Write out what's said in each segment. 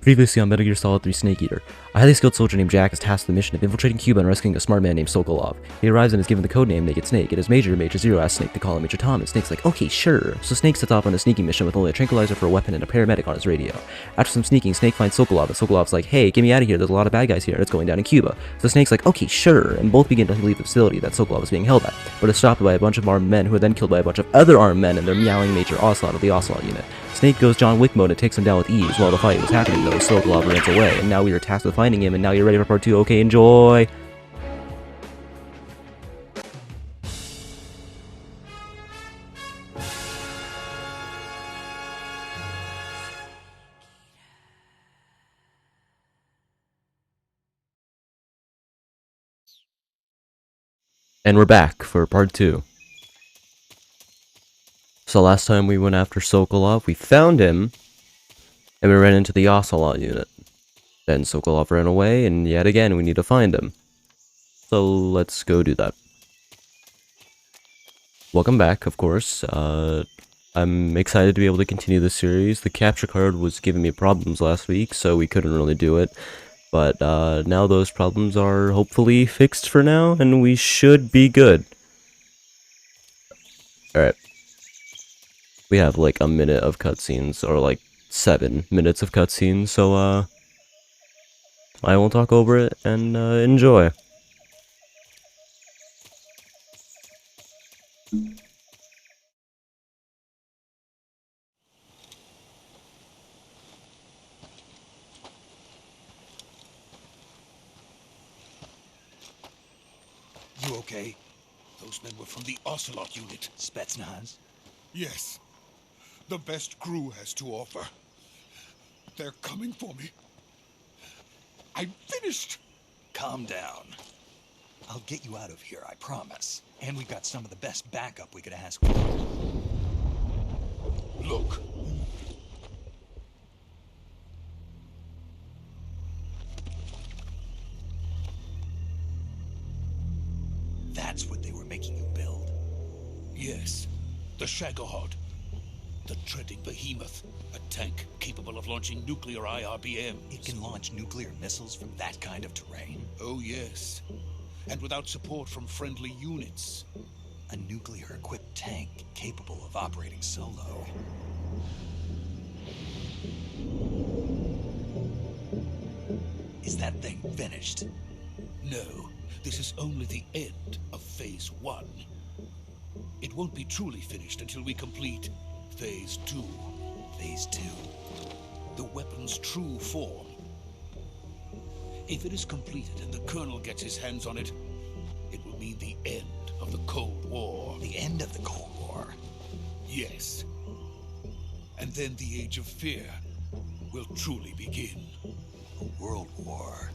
Previously on Metal Gear Solid 3 Snake Eater, a highly skilled soldier named Jack is tasked with the mission of infiltrating Cuba and rescuing a smart man named Sokolov. He arrives and is given the codename Naked Snake. It is Major Zero asks Snake to call him Major Tom, and Snake's like, okay, sure. So Snake sets off on a sneaking mission with only a tranquilizer for a weapon and a paramedic on his radio. After some sneaking, Snake finds Sokolov, and Sokolov's like, hey, get me out of here, there's a lot of bad guys here, and it's going down in Cuba. So Snake's like, okay, sure, and both begin to leave the facility that Sokolov is being held at, but is stopped by a bunch of armed men who are then killed by a bunch of other armed men, and they're meowing Major Ocelot of the Ocelot unit. Snake goes John Wick mode and takes him down with ease. While the fight was happening though, Sokolov runs away, and now we are tasked with finding him, and now you're ready for part 2. Okay, enjoy! And we're back for part 2. So last time we went after Sokolov, we found him, and we ran into the Ocelot unit. Then Sokolov ran away, and yet again we need to find him. So let's go do that. Welcome back, of course. I'm excited to be able to continue this series. The capture card was giving me problems last week, so we couldn't really do it. But now those problems are hopefully fixed for now, and we should be good. Alright. We have like a minute of cutscenes, or like 7 minutes of cutscenes, so I will talk over it and enjoy. You okay? Those men were from the Ocelot unit. Spetsnaz? Yes. The best crew has to offer. They're coming for me. I'm finished! Calm down. I'll get you out of here, I promise. And we've got some of the best backup we could ask for. Look. That's what they were making you build? Yes. The Shagohod. The treading behemoth. A tank capable of launching nuclear IRBMs. It can launch nuclear missiles from that kind of terrain? Oh, yes. And without support from friendly units. A nuclear-equipped tank capable of operating solo. Is that thing finished? No. This is only the end of Phase 1. It won't be truly finished until we complete Phase 2. Phase 2? The weapon's true form. If it is completed and the Colonel gets his hands on it, it will mean the end of the Cold War. The end of the Cold War? Yes. And then the Age of Fear will truly begin. A world war.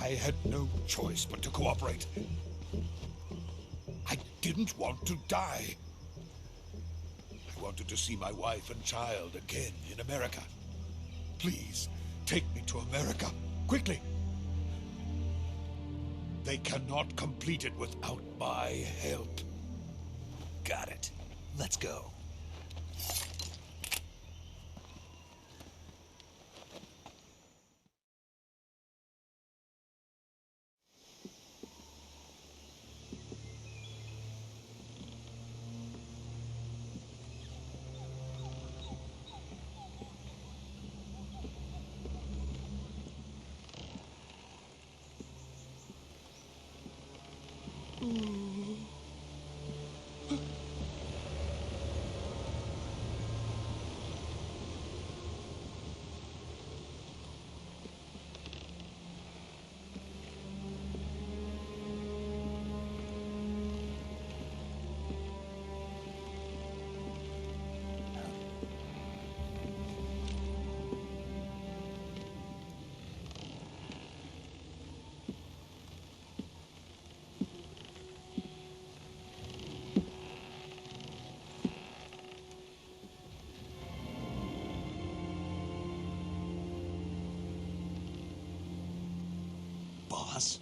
I had no choice but to cooperate. I didn't want to die. I wanted to see my wife and child again in America. Please, take me to America, quickly. They cannot complete it without my help. Got it. Let's go. Boss?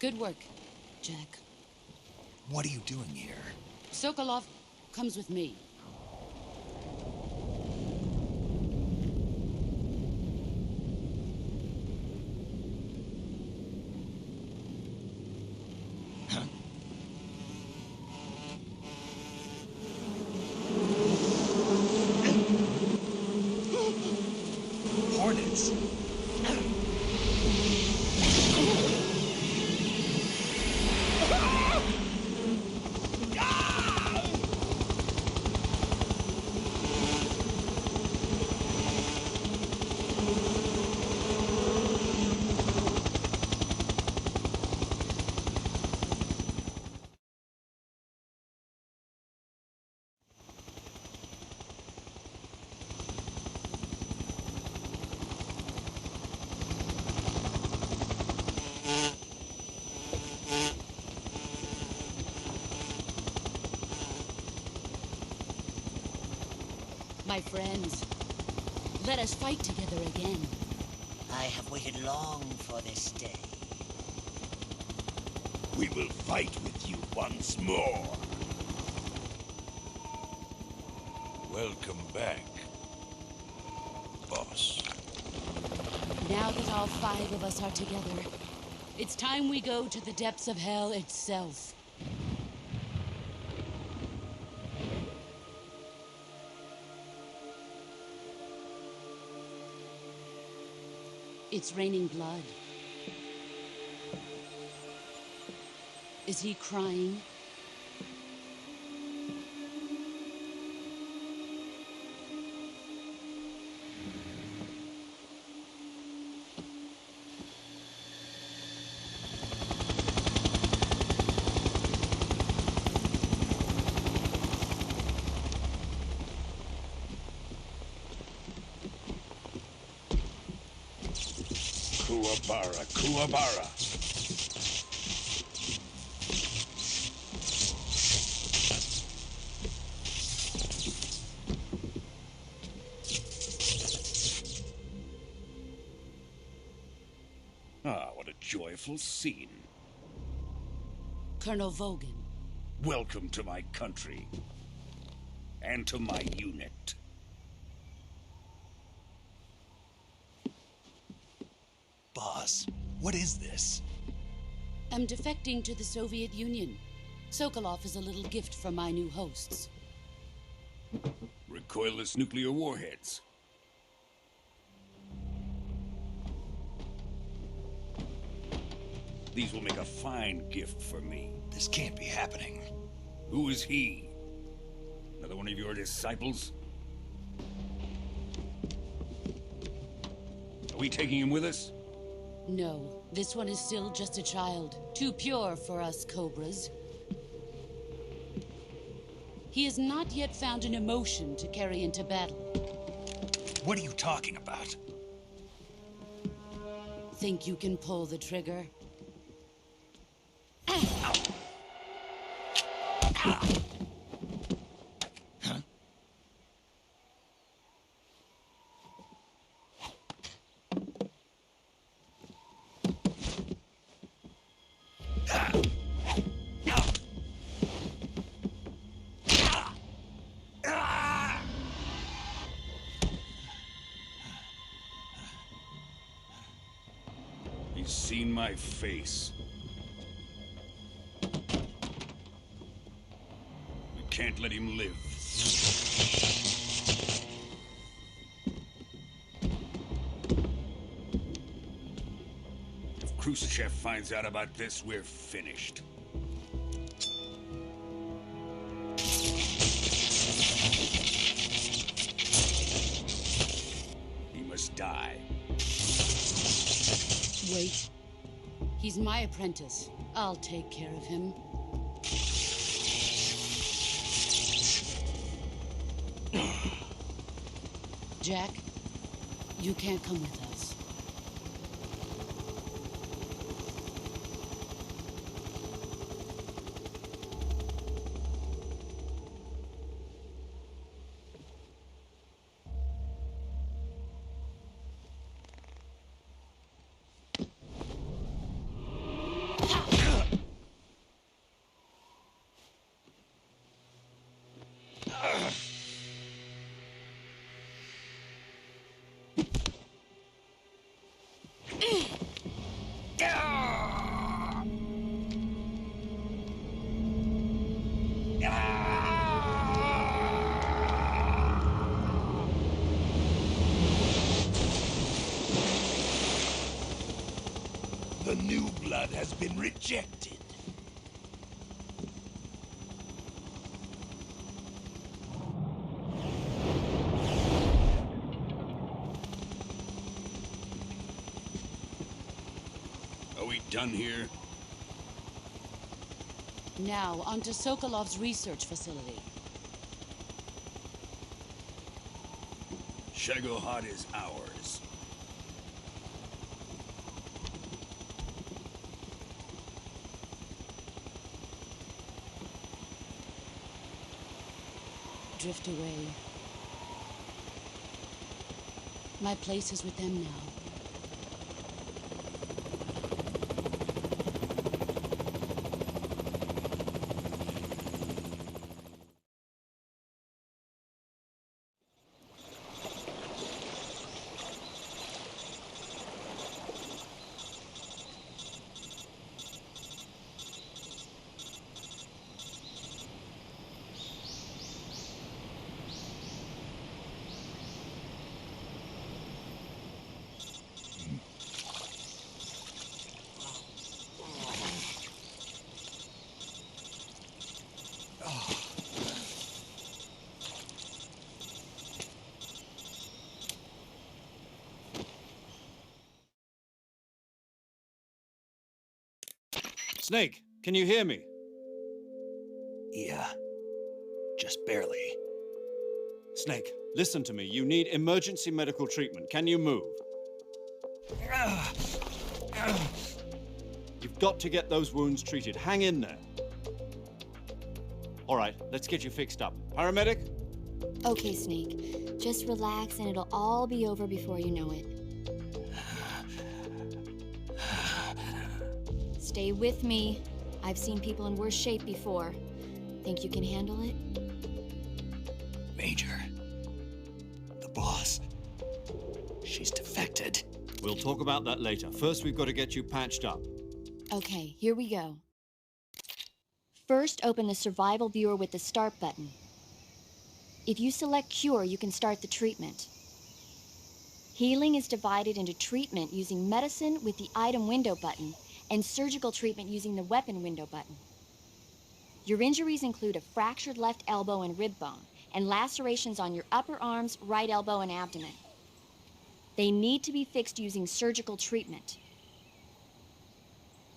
Good work, Jack. What are you doing here? Sokolov comes with me. Hornets? My friends, let us fight together again. I have waited long for this day. We will fight with you once more. Welcome back, boss. Now that all 5 of us are together, it's time we go to the depths of hell itself. It's raining blood. Is he crying? Kuwabara, Kuwabara. Ah, what a joyful scene. Colonel Vogan. Welcome to my country. And to my unit. Boss, what is this? I'm defecting to the Soviet Union. Sokolov is a little gift from my new hosts. Recoilless nuclear warheads. These will make a fine gift for me. This can't be happening. Who is he? Another one of your disciples? Are we taking him with us? No, this one is still just a child. Too pure for us Cobras. He has not yet found an emotion to carry into battle. What are you talking about? Think you can pull the trigger? He's seen my face. We can't let him live. If Khrushchev finds out about this, we're finished. He must die. Wait. He's my apprentice. I'll take care of him. Jack, you can't come with us. Ha! The new blood has been rejected. Are we done here? Now, onto Sokolov's research facility. Shagohod is ours. Drift away. My place is with them now. Snake, can you hear me? Yeah, just barely. Snake, listen to me. You need emergency medical treatment. Can you move? You've got to get those wounds treated. Hang in there. All right, let's get you fixed up. Paramedic? Okay, Snake. Just relax and it'll all be over before you know it. Stay with me. I've seen people in worse shape before. Think you can handle it? Major. The boss. She's defected. We'll talk about that later. First, we've got to get you patched up. Okay, here we go. First, open the survival viewer with the start button. If you select cure, you can start the treatment. Healing is divided into treatment using medicine with the item window button and surgical treatment using the weapon window button. Your injuries include a fractured left elbow and rib bone, and lacerations on your upper arms, right elbow, and abdomen. They need to be fixed using surgical treatment.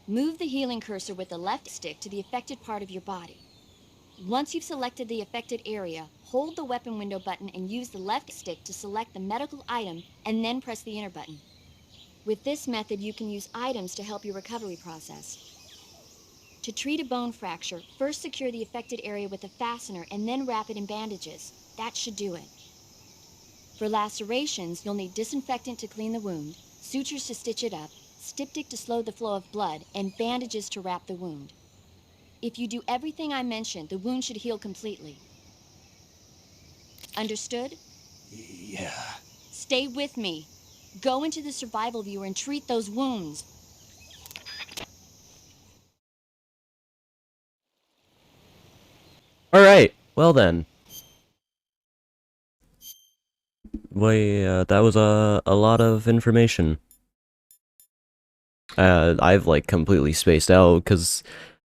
Move the healing cursor with the left stick to the affected part of your body. Once you've selected the affected area, hold the weapon window button and use the left stick to select the medical item and then press the enter button. With this method, you can use items to help your recovery process. To treat a bone fracture, first secure the affected area with a fastener and then wrap it in bandages. That should do it. For lacerations, you'll need disinfectant to clean the wound, sutures to stitch it up, styptic to slow the flow of blood, and bandages to wrap the wound. If you do everything I mentioned, the wound should heal completely. Understood? Yeah. Stay with me. Go into the survival viewer and treat those wounds. Alright, well then. That was a lot of information. I've like completely spaced out because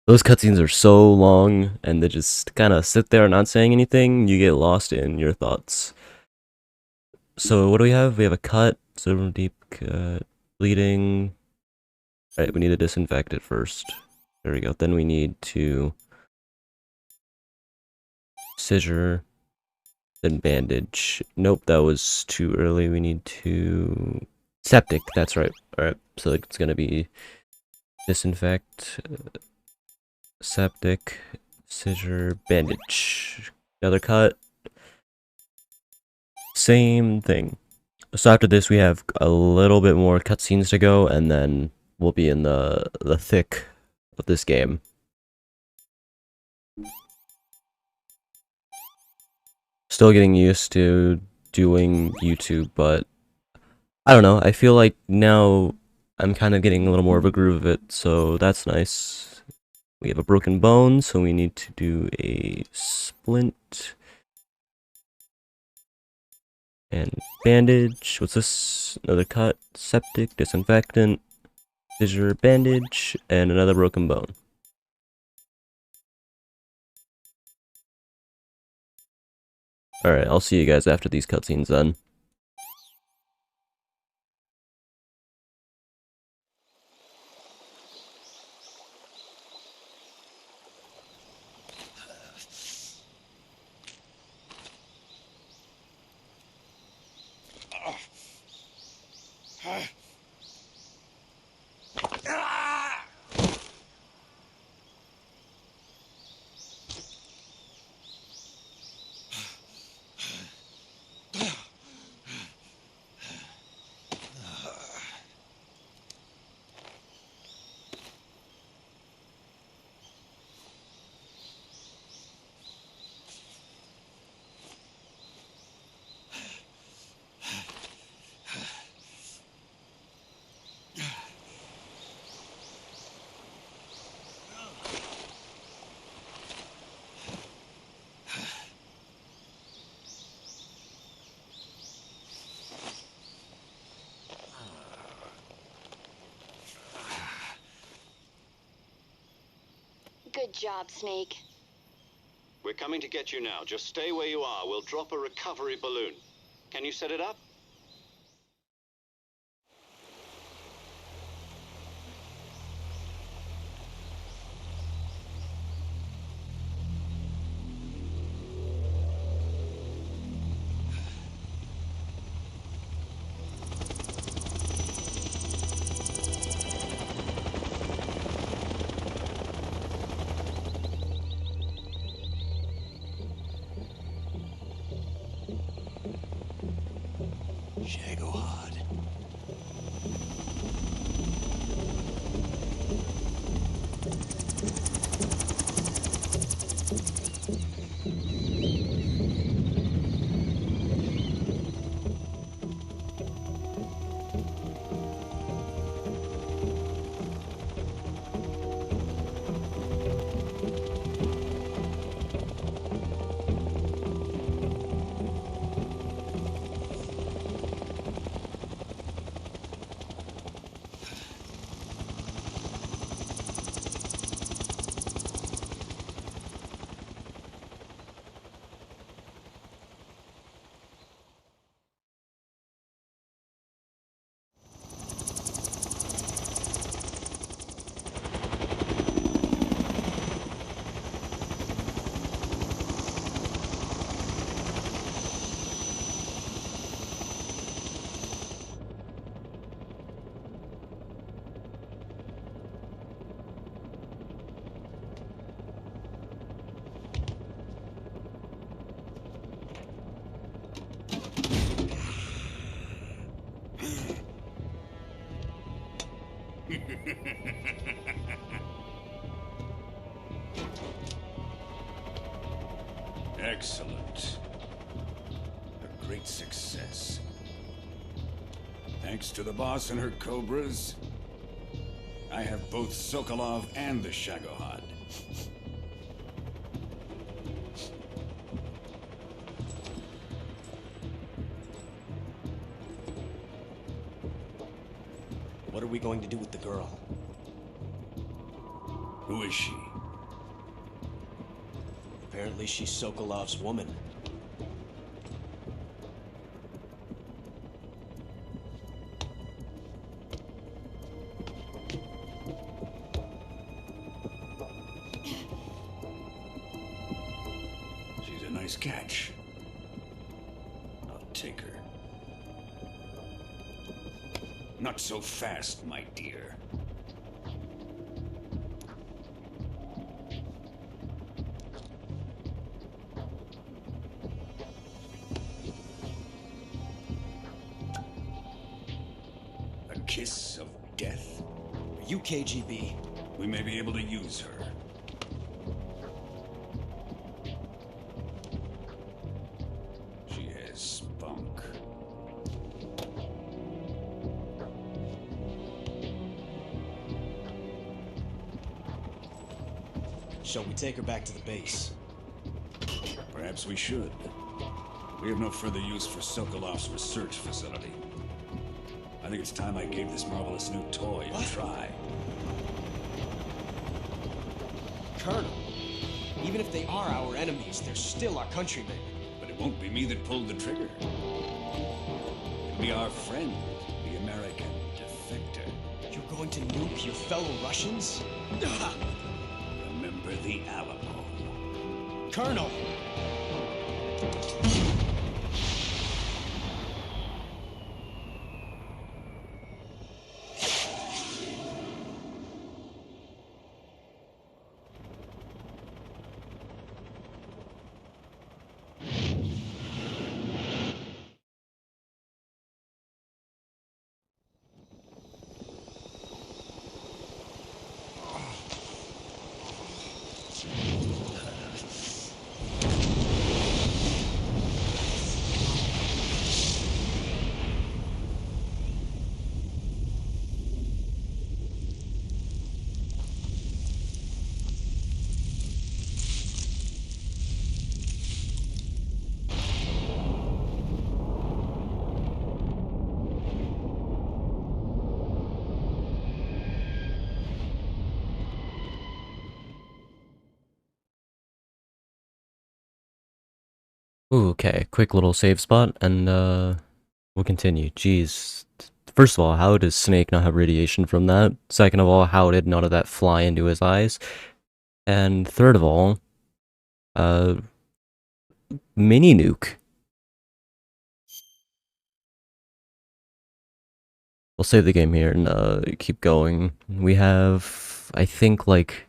those cutscenes are so long and they just kind of sit there not saying anything. You get lost in your thoughts. So what do we have? We have a cut, so deep cut, bleeding. Alright, we need to disinfect it first. There we go. Then we need to scissor, then bandage. Nope, that was too early. We need to septic. That's right. Alright, so it's gonna be disinfect, septic, scissor, bandage. Another cut. Same thing. So after this, we have a little bit more cutscenes to go, and then we'll be in the thick of this game. Still getting used to doing YouTube, but I don't know. I feel like now I'm kind of getting a little more of a groove of it, so that's nice. We have a broken bone, so we need to do a splint. And bandage. What's this? Another cut. Septic. Disinfectant. fissure bandage, and another broken bone. Alright, I'll see you guys after these cutscenes done. Good job, Snake. We're coming to get you now. Just stay where you are. We'll drop a recovery balloon. Can you set it up? Shagohod. Excellent. A great success. Thanks to the boss and her cobras, I have both Sokolov and the Shagohod. What are we going to do with the girl? Who is she? Apparently she's Sokolov's woman. She's a nice catch. I'll take her. Not so fast, my dear. A kiss of death? Are you KGB? We may be able to use her. She has spunk. Shall we take her back to the base? Perhaps we should. We have no further use for Sokolov's research facility. I think it's time I gave this marvelous new toy a try. Colonel, even if they are our enemies, they're still our countrymen. But it won't be me that pulled the trigger. It'll be our friend, the American defector. You're going to nuke your fellow Russians? Remember the Alamo. Colonel! Ooh, okay, quick little save spot, and we'll continue. Jeez. First of all, how does Snake not have radiation from that? Second of all, how did none of that fly into his eyes? And third of all, uh, mini nuke. We'll save the game here and keep going. We have, I think, like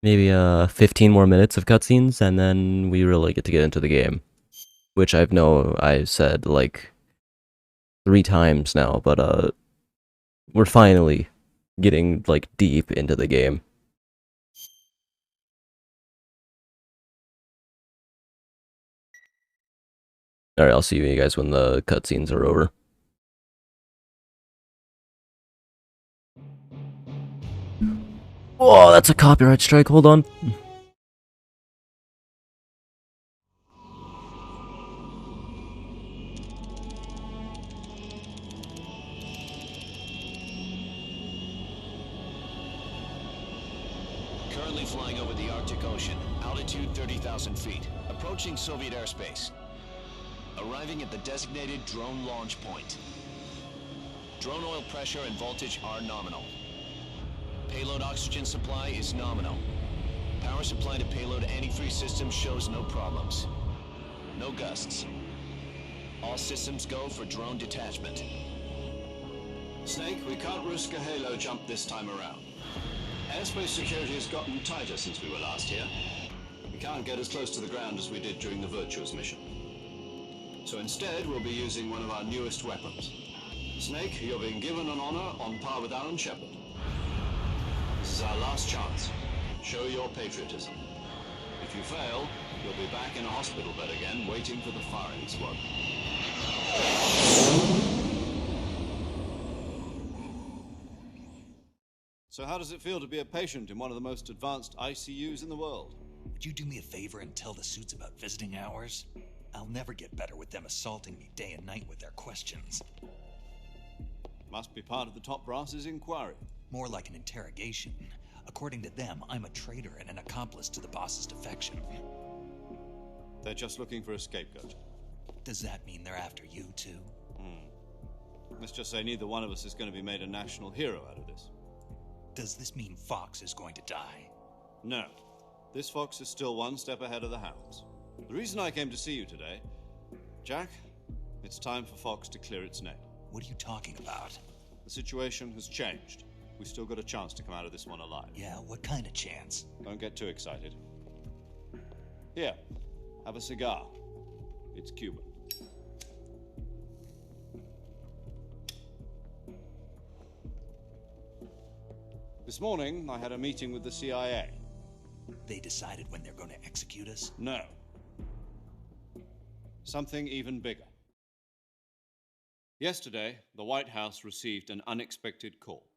maybe 15 more minutes of cutscenes, and then we really get to get into the game, which I said like 3 times now, but we're finally getting like deep into the game. Alright, I'll see you guys when the cutscenes are over. Whoa, that's a copyright strike, hold on. Currently flying over the Arctic Ocean, altitude 30,000 feet, approaching Soviet airspace. Arriving at the designated drone launch point. Drone oil pressure and voltage are nominal. Payload oxygen supply is nominal. Power supply to payload antifreeze system shows no problems. No gusts. All systems go for drone detachment. Snake, we can't risk a halo jump this time around. Airspace security has gotten tighter since we were last here. We can't get as close to the ground as we did during the Virtuous mission. So instead, we'll be using one of our newest weapons. Snake, you're being given an honor on par with Alan Shepard. This is our last chance. Show your patriotism. If you fail, you'll be back in a hospital bed again, waiting for the firing squad. So how does it feel to be a patient in one of the most advanced ICUs in the world? Would you do me a favor and tell the suits about visiting hours? I'll never get better with them assaulting me day and night with their questions. Must be part of the top brass's inquiry. More like an interrogation. According to them, I'm a traitor and an accomplice to the boss's defection. They're just looking for a scapegoat. Does that mean they're after you, too? Let's just say neither one of us is going to be made a national hero out of this. Does this mean Fox is going to die? No. This fox is still one step ahead of the hounds. The reason I came to see you today, Jack, it's time for Fox to clear its name. What are you talking about? The situation has changed. We still got a chance to come out of this one alive. Yeah, what kind of chance? Don't get too excited. Here, have a cigar. It's Cuban. This morning, I had a meeting with the CIA. They decided when they're going to execute us? No. Something even bigger. Yesterday, the White House received an unexpected call.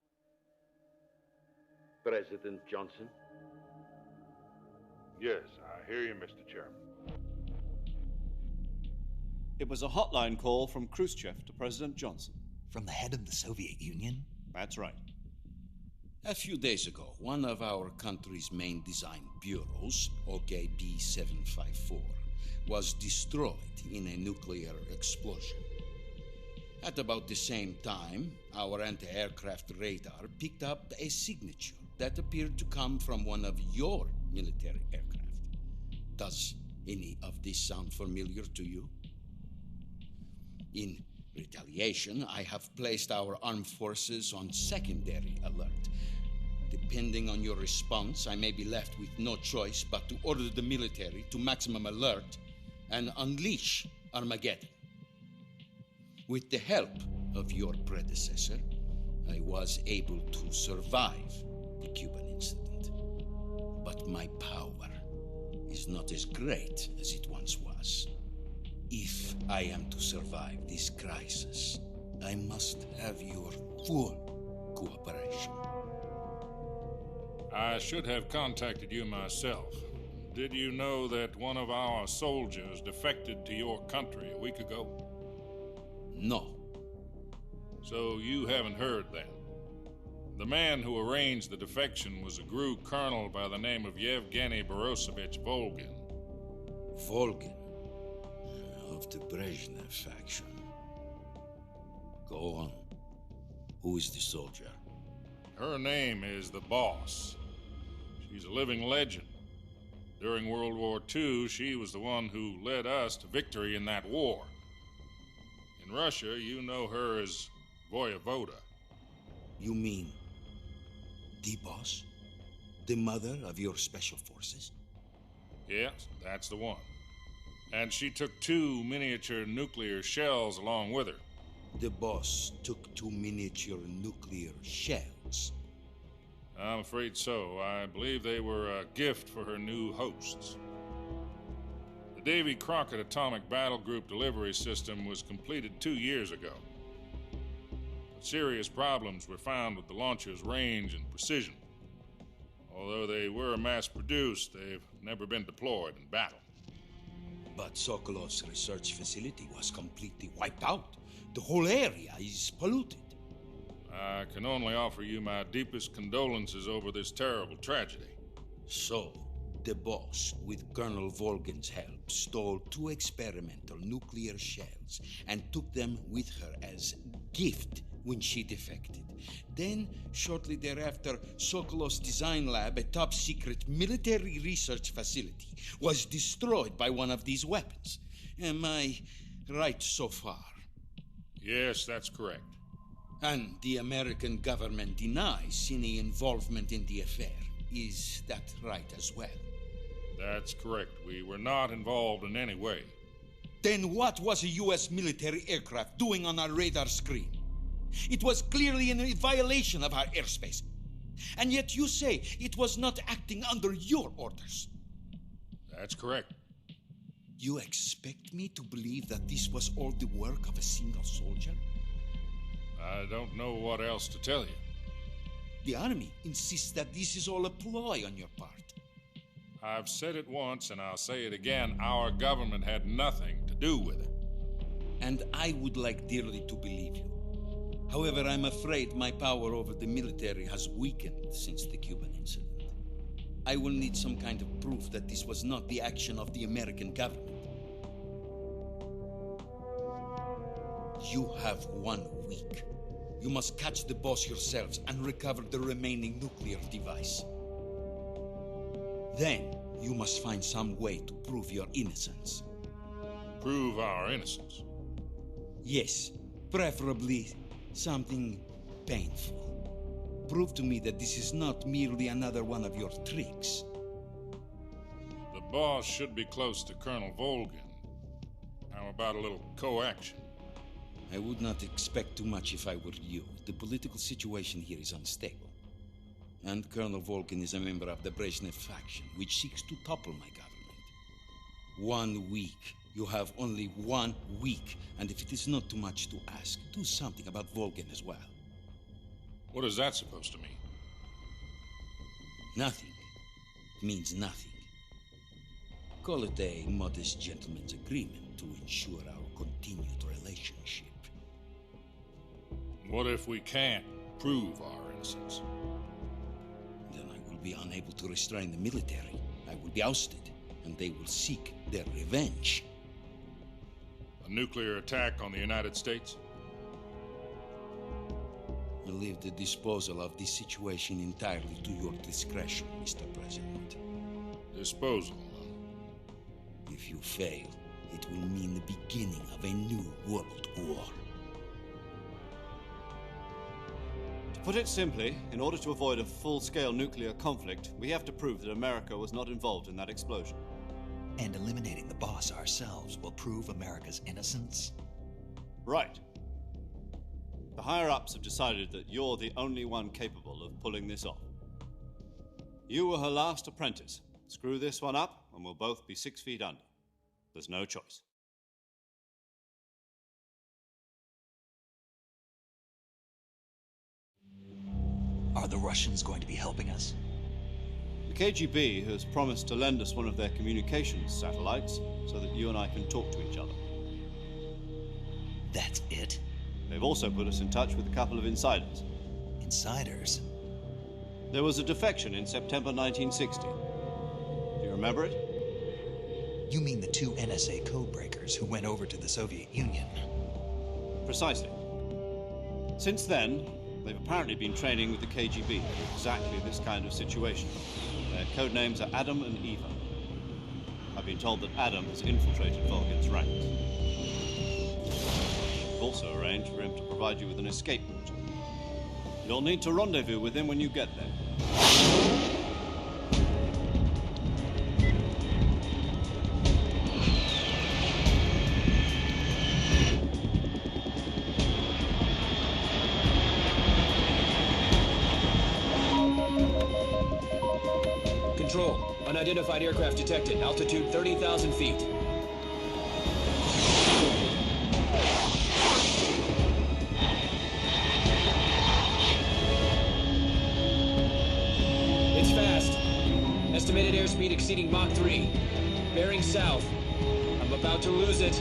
President Johnson? Yes, I hear you, Mr. Chairman. It was a hotline call from Khrushchev to President Johnson. From the head of the Soviet Union? That's right. A few days ago, one of our country's main design bureaus, OKB 754, was destroyed in a nuclear explosion. At about the same time, our anti-aircraft radar picked up a signature that appeared to come from one of your military aircraft. Does any of this sound familiar to you? In retaliation, I have placed our armed forces on secondary alert. Depending on your response, I may be left with no choice but to order the military to maximum alert and unleash Armageddon. With the help of your predecessor, I was able to survive the Cuban incident. But my power is not as great as it once was. If I am to survive this crisis, I must have your full cooperation. I should have contacted you myself. Did you know that one of our soldiers defected to your country a week ago? No. So you haven't heard then. The man who arranged the defection was a GRU colonel by the name of Yevgeny Borosovich Volgin. Volgin? Of the Brezhnev faction. Go on. Who is the soldier? Her name is the Boss. She's a living legend. During World War II, she was the one who led us to victory in that war. In Russia, you know her as Voyevoda. You mean the Boss? The mother of your special forces? Yes, that's the one. And she took 2 miniature nuclear shells along with her. The Boss took 2 miniature nuclear shells? I'm afraid so. I believe they were a gift for her new hosts. The Davy Crockett Atomic Battle Group delivery system was completed 2 years ago. But serious problems were found with the launcher's range and precision. Although they were mass-produced, they've never been deployed in battle. But Sokolov's research facility was completely wiped out. The whole area is polluted. I can only offer you my deepest condolences over this terrible tragedy. So, the Boss, with Colonel Volgin's help, stole 2 experimental nuclear shells and took them with her as gift when she defected. Then, shortly thereafter, Sokolov's design lab, a top-secret military research facility, was destroyed by one of these weapons. Am I right so far? Yes, that's correct. And the American government denies any involvement in the affair. Is that right as well? That's correct. We were not involved in any way. Then what was a U.S. military aircraft doing on our radar screen? It was clearly in violation of our airspace. And yet you say it was not acting under your orders. That's correct. You expect me to believe that this was all the work of a single soldier? I don't know what else to tell you. The army insists that this is all a ploy on your part. I've said it once and I'll say it again. Our government had nothing to do with it. And I would like dearly to believe you. However, I'm afraid my power over the military has weakened since the Cuban incident. I will need some kind of proof that this was not the action of the American government. You have 1 week. You must catch the Boss yourselves and recover the remaining nuclear device. Then, you must find some way to prove your innocence. Prove our innocence? Yes, preferably something painful. Prove to me that this is not merely another one of your tricks. The Boss should be close to Colonel Volgin. How about a little coaction? I would not expect too much if I were you. The political situation here is unstable. And Colonel Volgin is a member of the Brezhnev faction, which seeks to topple my government. 1 week. You have only 1 week. And if it is not too much to ask, do something about Volgin as well. What is that supposed to mean? Nothing. It means nothing. Call it a modest gentleman's agreement to ensure our continued relationship. What if we can't prove our innocence? Then I will be unable to restrain the military. I will be ousted, and they will seek their revenge. A nuclear attack on the United States? I leave the disposal of this situation entirely to your discretion, Mr. President. Disposal, If you fail, it will mean the beginning of a new world war. To put it simply, in order to avoid a full-scale nuclear conflict, we have to prove that America was not involved in that explosion. And eliminating the boss ourselves will prove America's innocence? Right. The higher-ups have decided that you're the only one capable of pulling this off. You were her last apprentice. Screw this one up, and we'll both be 6 feet under. There's no choice. Are the Russians going to be helping us? The KGB has promised to lend us one of their communications satellites so that you and I can talk to each other. That's it? They've also put us in touch with a couple of insiders. Insiders? There was a defection in September 1960. Do you remember it? You mean the 2 NSA codebreakers who went over to the Soviet Union? Precisely. Since then, they've apparently been training with the KGB for exactly this kind of situation. Their code names are Adam and Eva. I've been told that Adam has infiltrated Volgin's ranks. We've also arranged for him to provide you with an escape route. You'll need to rendezvous with him when you get there. Control. Unidentified aircraft detected. Altitude 30,000 feet. It's fast. Estimated airspeed exceeding Mach 3. Bearing south. I'm about to lose it.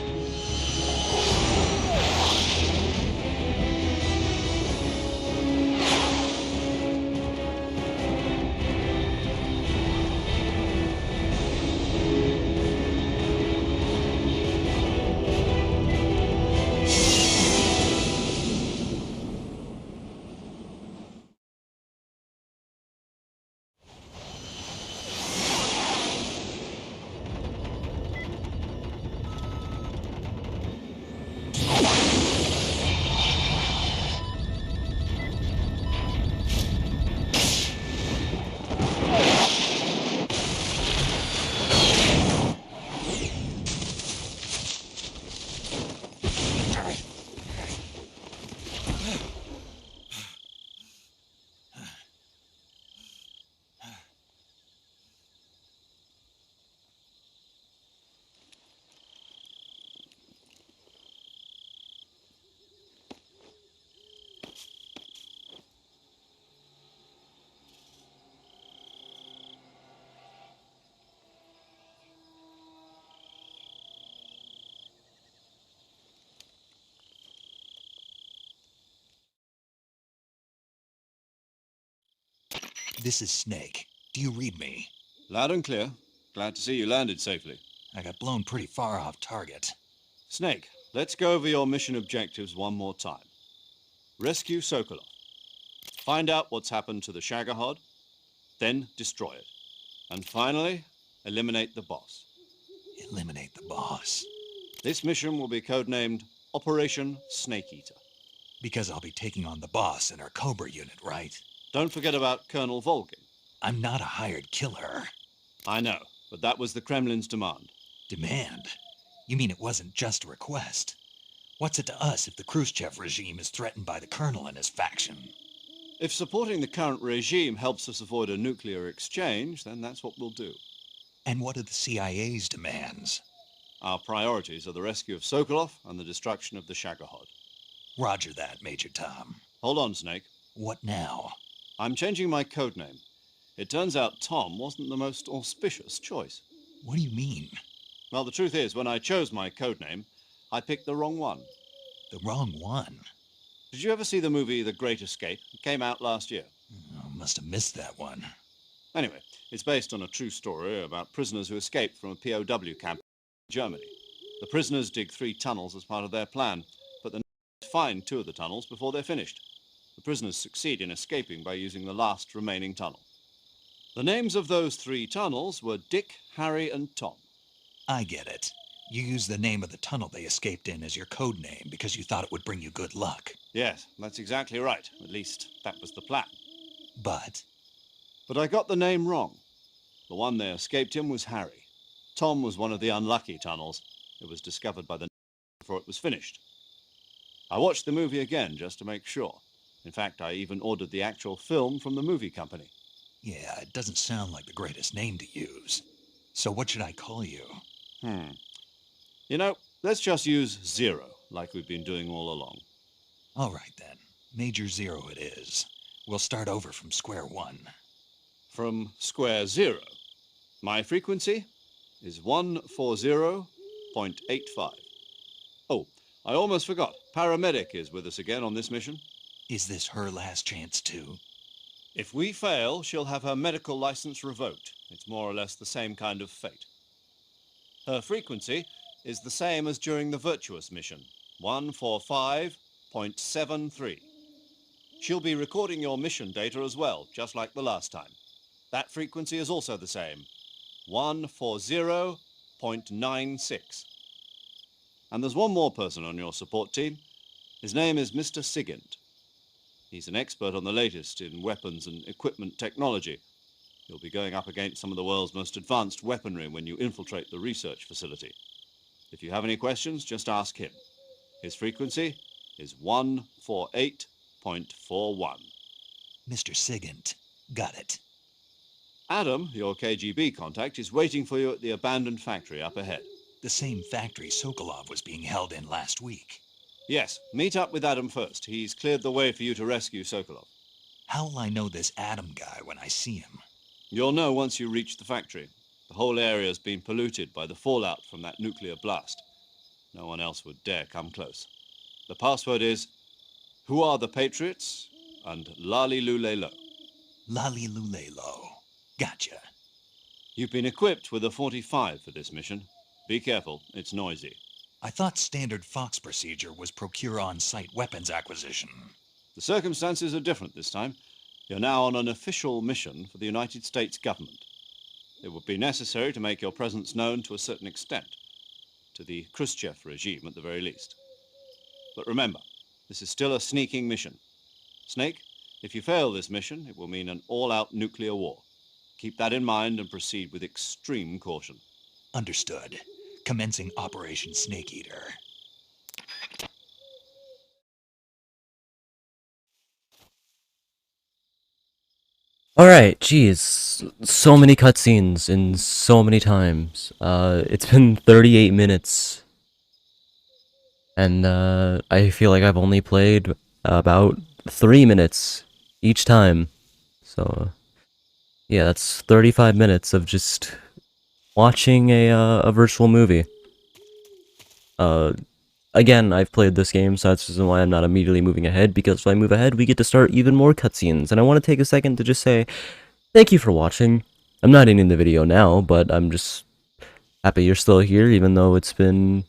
This is Snake. Do you read me? Loud and clear. Glad to see you landed safely. I got blown pretty far off target. Snake, let's go over your mission objectives one more time. Rescue Sokolov. Find out what's happened to the Shagohod, then destroy it. And finally, eliminate the boss. Eliminate the boss? This mission will be codenamed Operation Snake Eater. Because I'll be taking on the boss in our Cobra unit, right? Don't forget about Colonel Volgin. I'm not a hired killer. I know, but that was the Kremlin's demand. Demand? You mean it wasn't just a request? What's it to us if the Khrushchev regime is threatened by the Colonel and his faction? If supporting the current regime helps us avoid a nuclear exchange, then that's what we'll do. And what are the CIA's demands? Our priorities are the rescue of Sokolov and the destruction of the Shagohod. Roger that, Major Tom. Hold on, Snake. What now? I'm changing my codename. It turns out Tom wasn't the most auspicious choice. What do you mean? Well, the truth is, when I chose my codename, I picked the wrong one. The wrong one? Did you ever see the movie The Great Escape? It came out last year. Oh, must have missed that one. Anyway, it's based on a true story about prisoners who escaped from a POW camp in Germany. The prisoners dig 3 tunnels as part of their plan, but the Nazis find 2 of the tunnels before they're finished. The prisoners succeed in escaping by using the last remaining tunnel. The names of those 3 tunnels were Dick, Harry, and Tom. I get it. You used the name of the tunnel they escaped in as your code name because you thought it would bring you good luck. Yes, that's exactly right. At least, that was the plan. But I got the name wrong. The one they escaped in was Harry. Tom was one of the unlucky tunnels. It was discovered by the Nazis before it was finished. I watched the movie again just to make sure. In fact, I even ordered the actual film from the movie company. yeah, it doesn't sound like the greatest name to use. So what should I call you? You know, let's just use Zero, like we've been doing all along. All right then. Major Zero it is. We'll start over from square one. From square 0. My frequency is 140.85. Oh, I almost forgot. Paramedic is with us again on this mission. Is this her last chance too? If we fail, she'll have her medical license revoked. It's more or less the same kind of fate. Her frequency is the same as during the Virtuous mission, 145.73. She'll be recording your mission data as well, just like the last time. That frequency is also the same, 140.96. And there's one more person on your support team. His name is Mr. Sigint. He's an expert on the latest in weapons and equipment technology. You'll be going up against some of the world's most advanced weaponry when you infiltrate the research facility. If you have any questions, just ask him. His frequency is 148.41. Mr. Sigint. Got it. Adam, your KGB contact, is waiting for you at the abandoned factory up ahead. The same factory Sokolov was being held in last week. Yes, meet up with Adam first. He's cleared the way for you to rescue Sokolov. How'll I know this Adam guy when I see him? You'll know once you reach the factory. The whole area's been polluted by the fallout from that nuclear blast. No one else would dare come close. The password is, "Who are the Patriots?" and Lali Lulelo. Lali Lulelo. Gotcha. You've been equipped with a 45 for this mission. Be careful, it's noisy. I thought standard Fox procedure was procure on-site weapons acquisition. The circumstances are different this time. You're now on an official mission for the United States government. It would be necessary to make your presence known to a certain extent, to the Khrushchev regime at the very least. But remember, this is still a sneaking mission. Snake, if you fail this mission, it will mean an all-out nuclear war. Keep that in mind and proceed with extreme caution. Understood. Commencing Operation Snake Eater. Alright, geez. So many cutscenes in so many times. It's been 38 minutes. And, I feel like I've only played about 3 minutes each time. So, yeah, that's 35 minutes of just watching a virtual movie. Again, I've played this game, so that's the reason why I'm not immediately moving ahead, because if I move ahead, we get to start even more cutscenes, and I want to take a second to just say, thank you for watching. I'm not ending the video now, but I'm just happy you're still here, even though it's been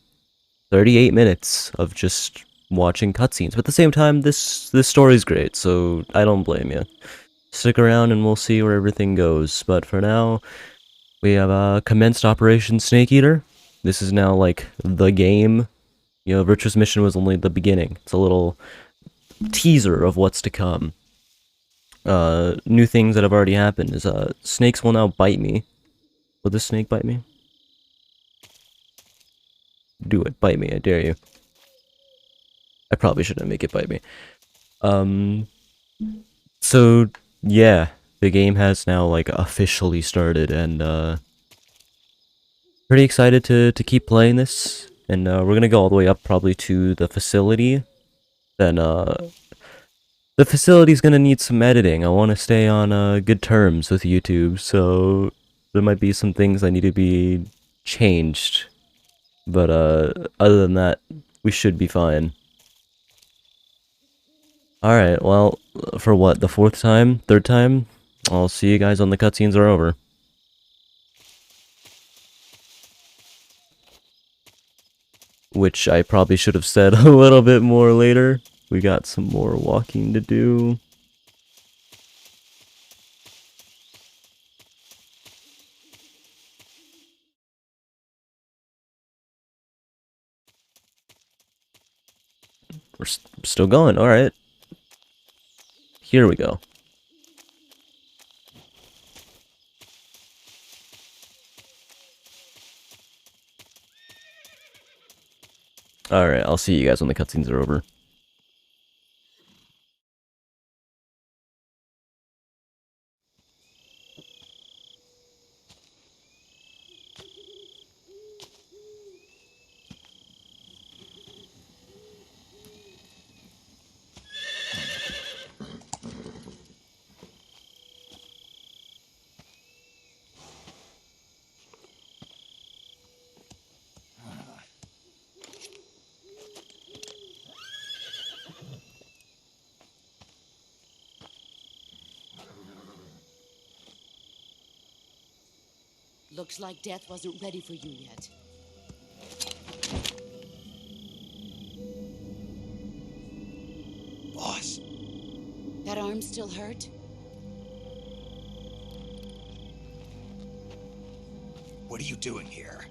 38 minutes of just watching cutscenes. But at the same time, this story's great, so I don't blame you. Stick around and we'll see where everything goes, but for now, we have commenced Operation Snake Eater. This is now, like, the game. You know, Virtuous Mission was only the beginning. It's a little teaser of what's to come. New things that have already happened is, snakes will now bite me. Will this snake bite me? Do it, bite me, I dare you. I probably shouldn't make it bite me. So, yeah, the game has now, like, officially started, and, pretty excited to keep playing this, and, we're gonna go all the way up probably to the facility. Then, the facility's gonna need some editing. I want to stay on, good terms with YouTube, so there might be some things that need to be changed. But other than that, we should be fine. Alright, well, for what, the fourth time? Third time? I'll see you guys when the cutscenes are over. Which I probably should have said a little bit more later. We got some more walking to do. We're still going, alright. Here we go. Alright, I'll see you guys when the cutscenes are over. Looks like death wasn't ready for you yet. Boss. That arm still hurt? What are you doing here?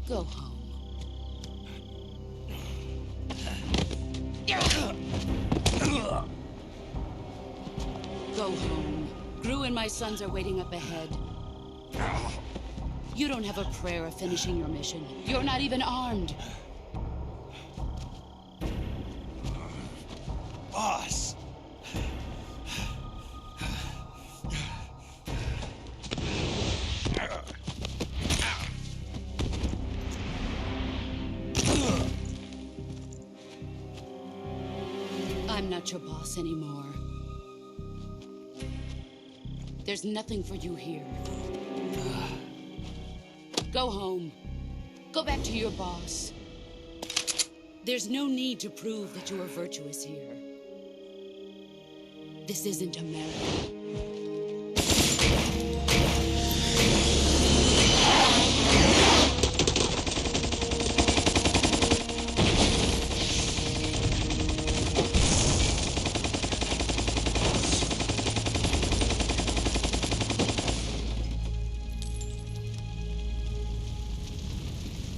Go home. Go home. Gru and my sons are waiting up ahead. You don't have a prayer of finishing your mission. You're not even armed. Boss. I'm not your boss anymore. There's nothing for you here. Go home. Go back to your boss. There's no need to prove that you are virtuous here. This isn't America.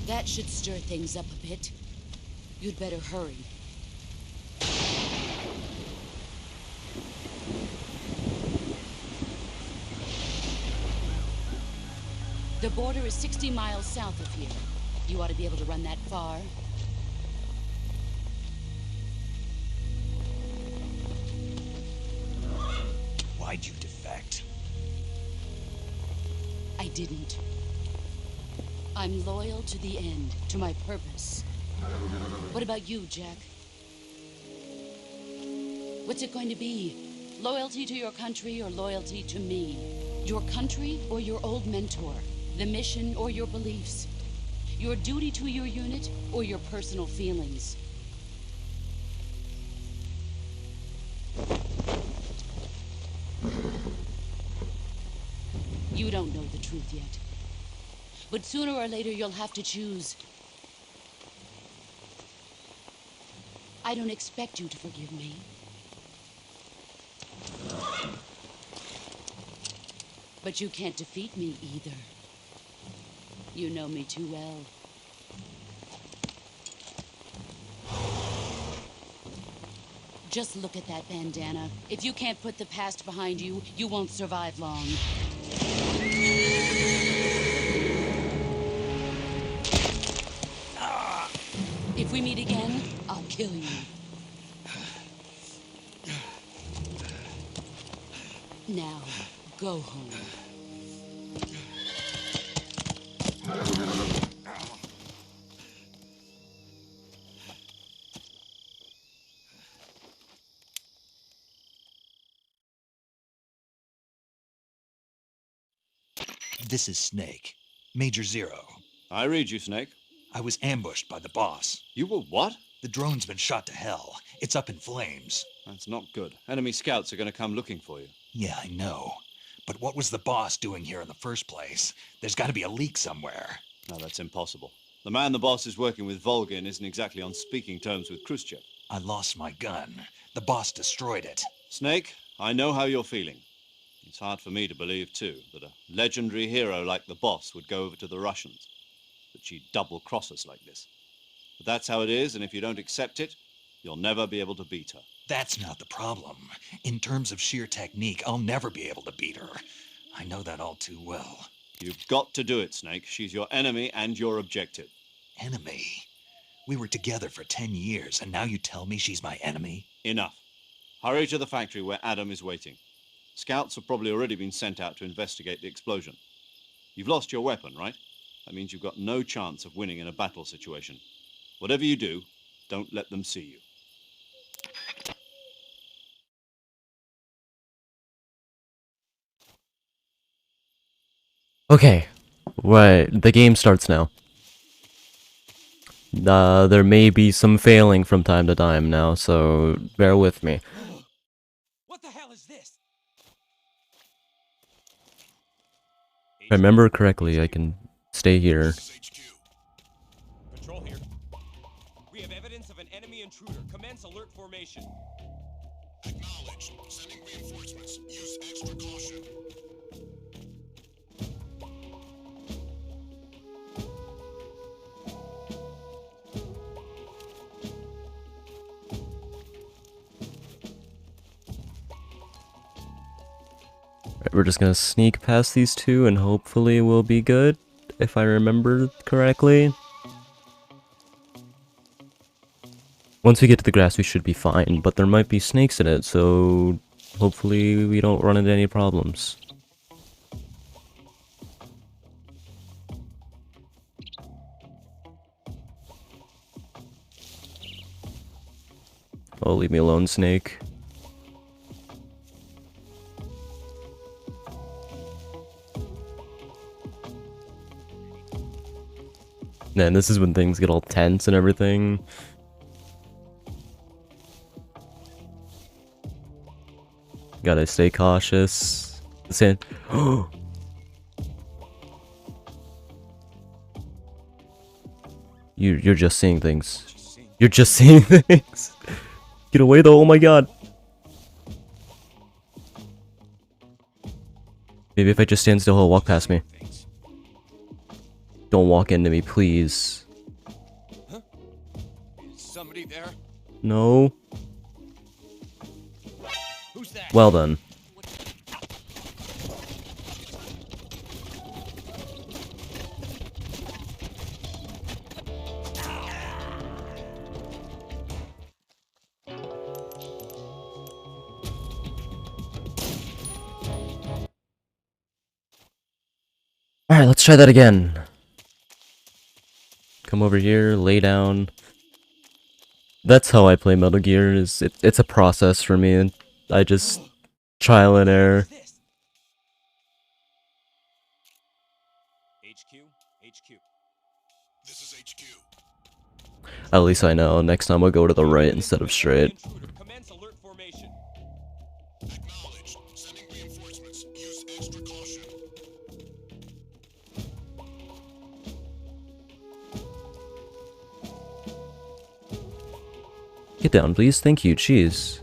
That should stir things up a bit. You'd better hurry. The border is 60 miles south of here. You ought to be able to run that far. Why'd you defect? I didn't. I'm loyal to the end, to my purpose. What about you, Jack? What's it going to be? Loyalty to your country or loyalty to me? Your country or your old mentor? The mission or your beliefs? Your duty to your unit or your personal feelings? You don't know the truth yet. But sooner or later, you'll have to choose. I don't expect you to forgive me. But you can't defeat me either. You know me too well. Just look at that bandana. If you can't put the past behind you, you won't survive long. If we meet again, I'll kill you. Now, go home. This is Snake. Major Zero. I read you, Snake. I was ambushed by the boss. You were what? The drone's been shot to hell. It's up in flames. That's not good. Enemy scouts are going to come looking for you. Yeah, I know. But what was the boss doing here in the first place? There's got to be a leak somewhere. No, that's impossible. The man the boss is working with, Volgin, isn't exactly on speaking terms with Khrushchev. I lost my gun. The boss destroyed it. Snake, I know how you're feeling. It's hard for me to believe, too, that a legendary hero like the boss would go over to the Russians. That she'd double-cross us like this. But that's how it is, and if you don't accept it, you'll never be able to beat her. That's not the problem. In terms of sheer technique, I'll never be able to beat her. I know that all too well. You've got to do it, Snake. She's your enemy and your objective. Enemy? We were together for 10 years, and now you tell me she's my enemy? Enough. Hurry to the factory where Adam is waiting. Scouts have probably already been sent out to investigate the explosion. You've lost your weapon, right? That means you've got no chance of winning in a battle situation. Whatever you do, don't let them see you. Okay, right, the game starts now. There may be some failing from time to time now, so bear with me. What the hell is this? If I remember correctly, I can stay here. Patrol here. We have evidence of an enemy intruder. Commence alert formation. Acknowledged. Sending reinforcements. Use extra caution. Right, we're just gonna sneak past these two and hopefully we'll be good, if I remember correctly. Once we get to the grass we should be fine, but there might be snakes in it, so hopefully we don't run into any problems. Oh, leave me alone, snake. Man, this is when things get all tense and everything. Gotta stay cautious. Oh! You're just seeing things. You're just seeing things. Get away though, oh my god. Maybe if I just stand still, he'll walk past me. Don't walk into me, please. Huh? Is somebody there? No. Who's that? Well done. Alright, let's try that again. Come over here, lay down. That's how I play Metal Gear, it's a process for me, and I just trial and error. HQ, HQ. This is HQ. At least I know, next time I'll go to the right instead of straight. Commence alert formation. Acknowledged. Sending reinforcements. Use extra caution. Get down, please. Thank you. Cheese.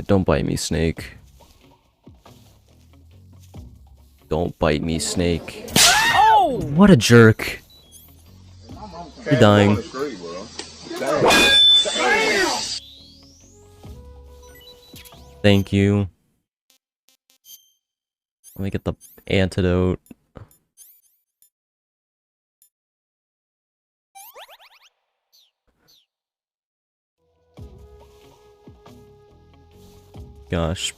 Don't bite me, snake. Don't bite me, snake. Oh! What a jerk. You're dying. Thank you. Let me get the antidote. Gosh.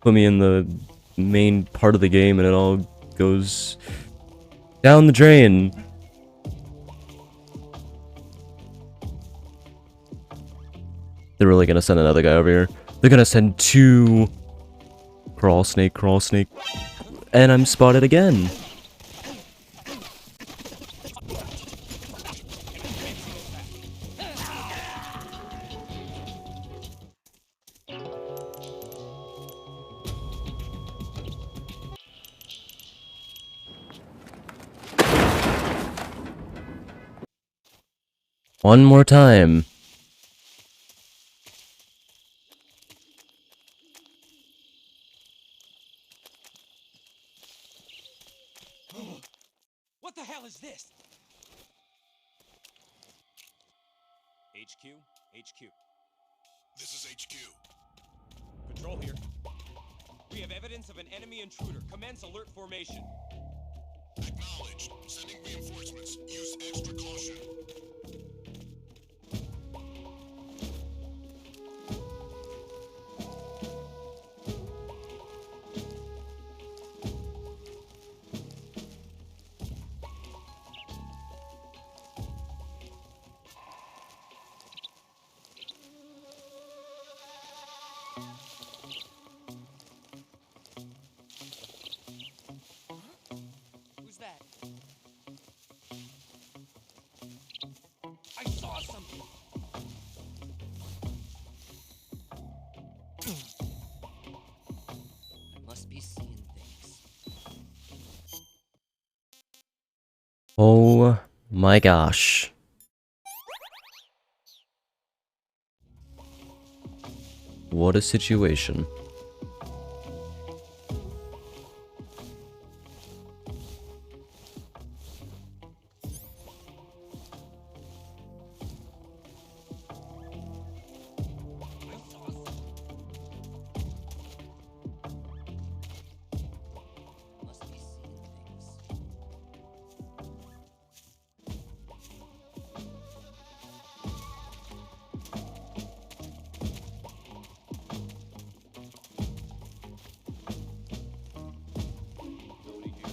put me in the main part of the game and it all goes down the drain. They're really gonna send another guy over here. They're gonna send 2. Crawl snake, crawl snake. And I'm spotted again. One more time. What the hell is this? HQ? HQ. This is HQ. Patrol here. We have evidence of an enemy intruder. Commence alert formation. Acknowledged. Sending reinforcements. Use extra caution. Who's that? I saw something. I must be seeing things. Oh my gosh. What a situation. Must be seeing things. Nobody here.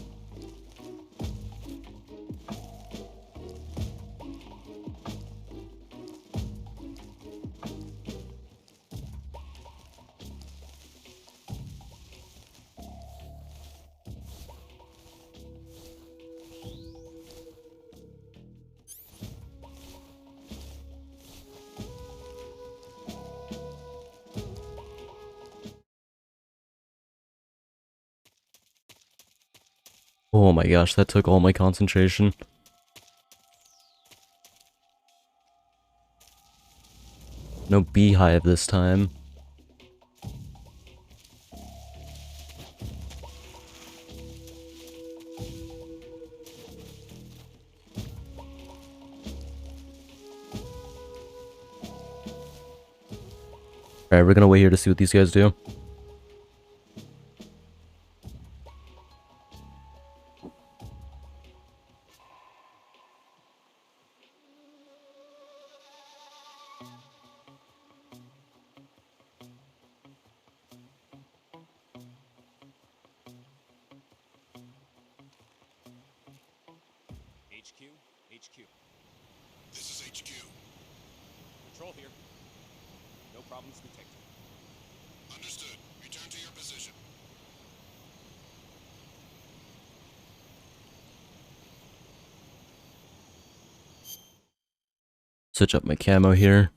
Oh my gosh, that took all my concentration. No beehive this time. Alright, we're gonna wait here to see what these guys do. HQ? HQ. This is HQ. Patrol here. No problems detected. Understood. Return to your position. Switch up my camo here.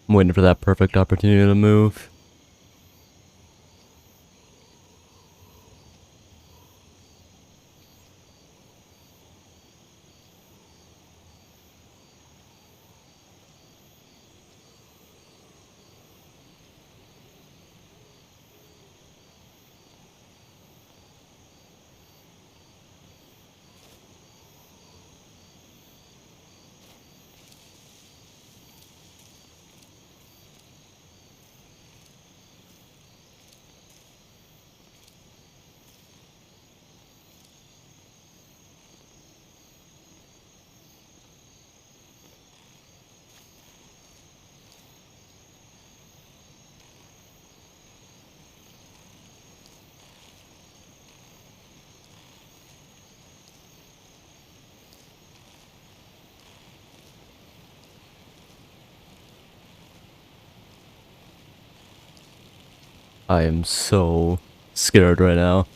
I'm waiting for that perfect opportunity to move. I am so scared right now.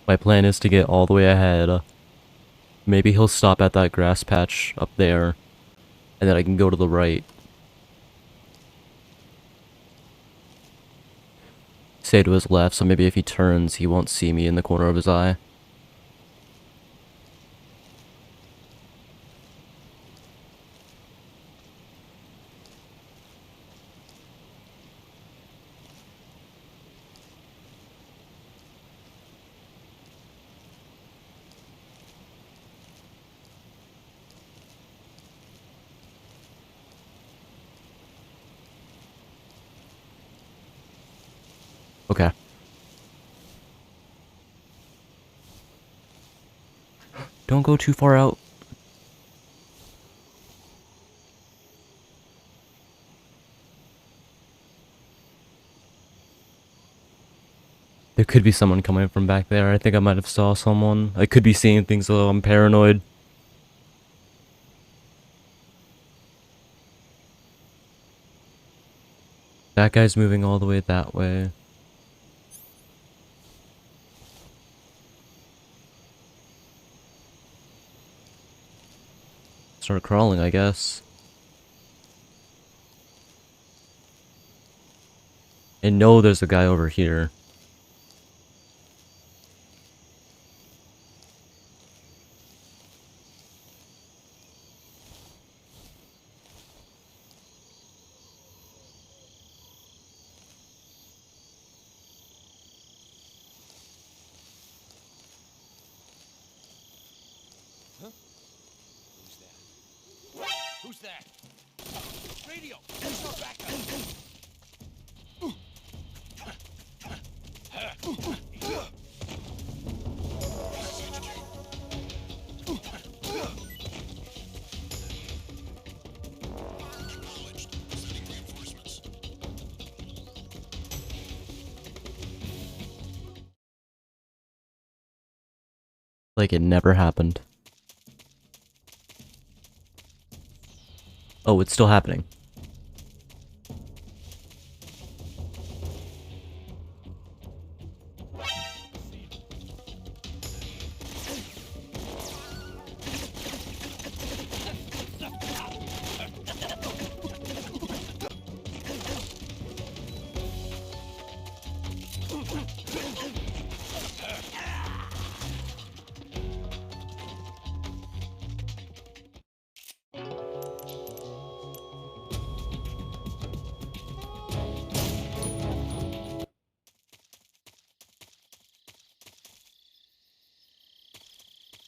My plan is to get all the way ahead. Maybe he'll stop at that grass patch up there, and then I can go to the right. Stay to his left, so maybe if he turns, he won't see me in the corner of his eye. Okay. Don't go too far out. There could be someone coming from back there. I think I might have saw someone. I could be seeing things though. I'm paranoid. That guy's moving all the way that way. Start crawling, I guess. And no, there's a guy over here. Who's that? Radio! Who's our backup? Like it never happened. Oh, it's still happening.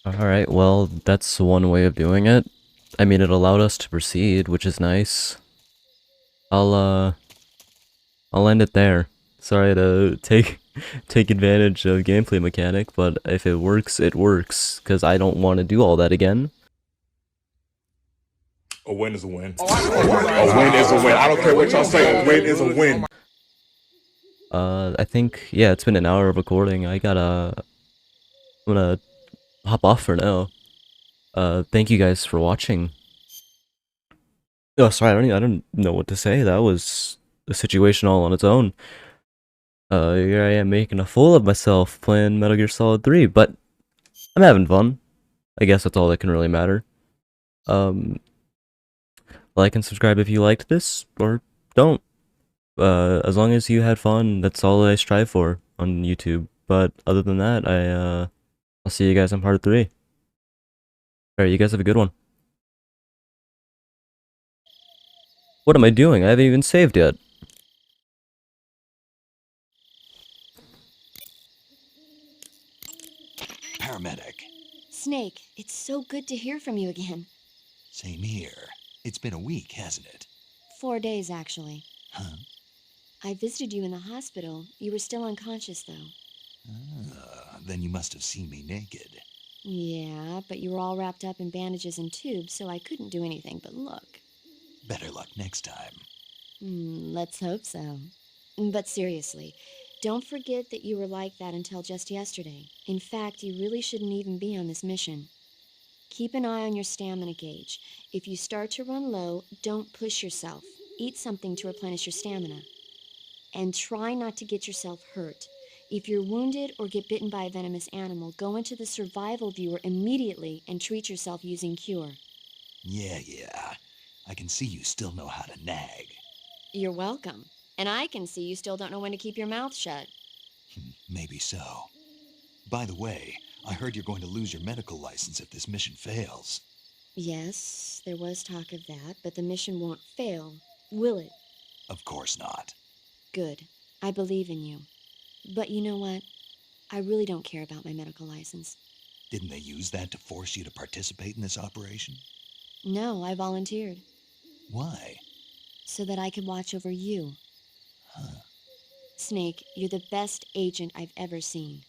Alright, well, that's one way of doing it. I mean, it allowed us to proceed, which is nice. I'll end it there. Sorry to take advantage of gameplay mechanic, but if it works, it works, because I don't want to do all that again. A win is a win. A win is a win. I don't care what y'all say, a win is a win. I think, yeah, it's been an hour of recording. I'm gonna hop off for now. thank you guys for watching. Oh, sorry, I don't know what to say. That was a situation all on its own. Here I am making a fool of myself playing Metal Gear Solid 3, but I'm having fun. I guess that's all that can really matter. Like and subscribe if you liked this, or don't. As long as you had fun, that's all I strive for on YouTube. But other than that, I'll see you guys on part 3. Alright, you guys have a good one. What am I doing? I haven't even saved yet. Paramedic. Snake, it's so good to hear from you again. Same here. It's been a week, hasn't it? 4 days, actually. Huh? I visited you in the hospital. You were still unconscious, though. Then you must have seen me naked. Yeah, but you were all wrapped up in bandages and tubes, so I couldn't do anything but look. Better luck next time. Let's hope so. But seriously, don't forget that you were like that until just yesterday. In fact, you really shouldn't even be on this mission. Keep an eye on your stamina gauge. If you start to run low, don't push yourself. Eat something to replenish your stamina. And try not to get yourself hurt. If you're wounded or get bitten by a venomous animal, go into the survival viewer immediately and treat yourself using Cure. Yeah. I can see you still know how to nag. You're welcome. And I can see you still don't know when to keep your mouth shut. Maybe so. By the way, I heard you're going to lose your medical license if this mission fails. Yes, there was talk of that, but the mission won't fail, will it? Of course not. Good. I believe in you. But you know what? I really don't care about my medical license. Didn't they use that to force you to participate in this operation? No, I volunteered. Why? So that I could watch over you. Huh. Snake, you're the best agent I've ever seen.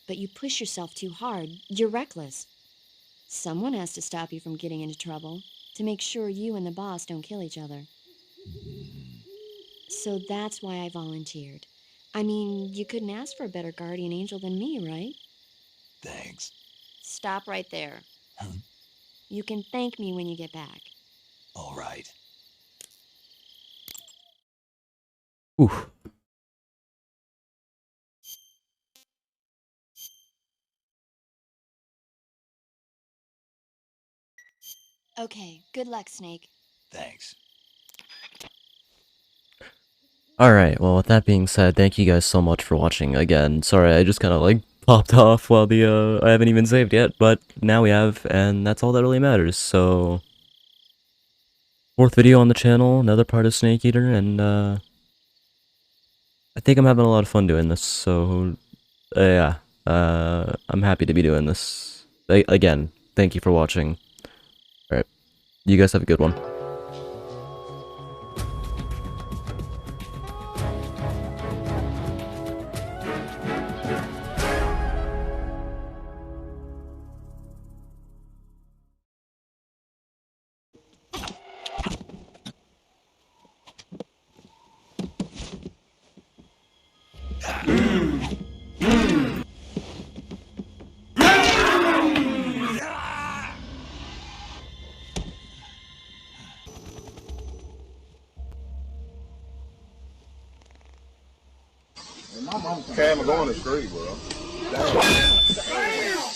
But you push yourself too hard. You're reckless. Someone has to stop you from getting into trouble, to make sure you and the boss don't kill each other. So that's why I volunteered. I mean, you couldn't ask for a better guardian angel than me, right? Thanks. Stop right there. Huh? You can thank me when you get back. All right. Oof. Okay, good luck, Snake. Thanks. Alright, well, with that being said, thank you guys so much for watching again. Sorry, I just kind of, like, popped off while I haven't even saved yet, but now we have, and that's all that really matters, so... 4th video on the channel, another part of Snake Eater, and, I think I'm having a lot of fun doing this, so... yeah, I'm happy to be doing this. Again, thank you for watching. Alright, you guys have a good one. Cam going to street, bro. Damn.